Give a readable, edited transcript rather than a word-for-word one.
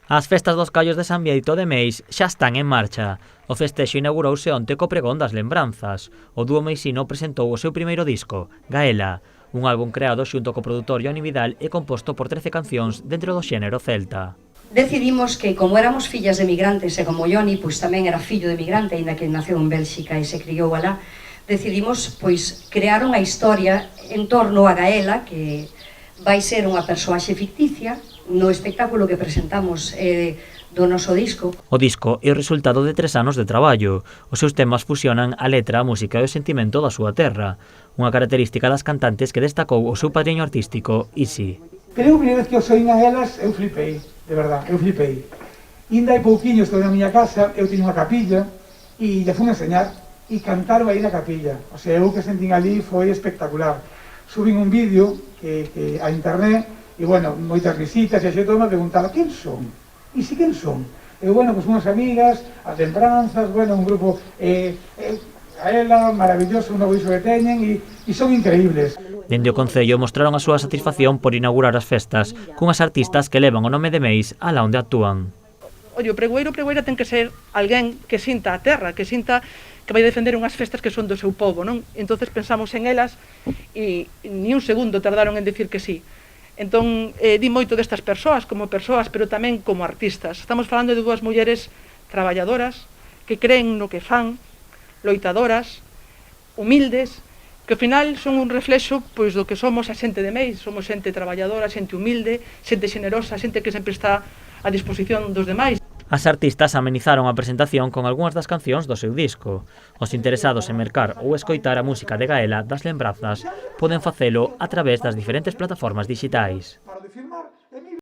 As festas dos Callos de San Bieito de Meis xa están en marcha. O festexo inaugurouse onte co pregón das lembranzas. O dúo meisino presentou o seu primeiro disco, Gaela, un álbum creado xunto co produtor Johnny Vidal e composto por 13 cancións dentro do xénero celta. Decidimos que, como éramos fillas de migrantes e como Johnny pois tamén era fillo de migrante, aínda que naceu en Bélxica e se criou alá, decidimos pois crear unha historia en torno a Gaela, que vai ser unha persoaxe ficticia no espectáculo que presentamos do noso disco. O disco é o resultado de 3 anos de traballo. Os seus temas fusionan a letra, a música e o sentimento da súa terra, unha característica das cantantes que destacou o seu padriño artístico, Isi. Pero a primeira vez que os oín a elas, eu flipei, de verdad, eu flipei. Inda hai pouquiño estou na miña casa, eu teño unha capilla, e lle fui a enseñar, e cantaron aí na capilla. O sea, eu que sentín ali foi espectacular. Subín un vídeo a internet, e bueno, moitas visitas, e a xente me preguntaba, quen son? E si quen son? E bueno, pois unhas amigas, as lembranzas, bueno, un grupo, a ela, maravilloso, un novo iso que teñen, e son increíbles. Dende o Concello mostraron a súa satisfacción por inaugurar as festas cunhas artistas que levan o nome de Meis alá onde actúan. Oye, o pregoeiro ten que ser alguén que sinta a terra, que sinta que vai defender unhas festas que son do seu povo, non? Entonces pensamos en elas e ni un segundo tardaron en decir que sí. Entón, di moito destas persoas como persoas, pero tamén como artistas. Estamos falando de dúas mulleres traballadoras que creen no que fan, loitadoras, humildes, que ao final son un reflexo pois do que somos a xente de Meis. Somos xente traballadora, xente humilde, xente xenerosa, xente que sempre está a disposición dos demais. As artistas amenizaron a presentación con algunhas das cancións do seu disco. Os interesados en mercar ou escoitar a música de Gaela das lembranzas poden facelo a través das diferentes plataformas digitais.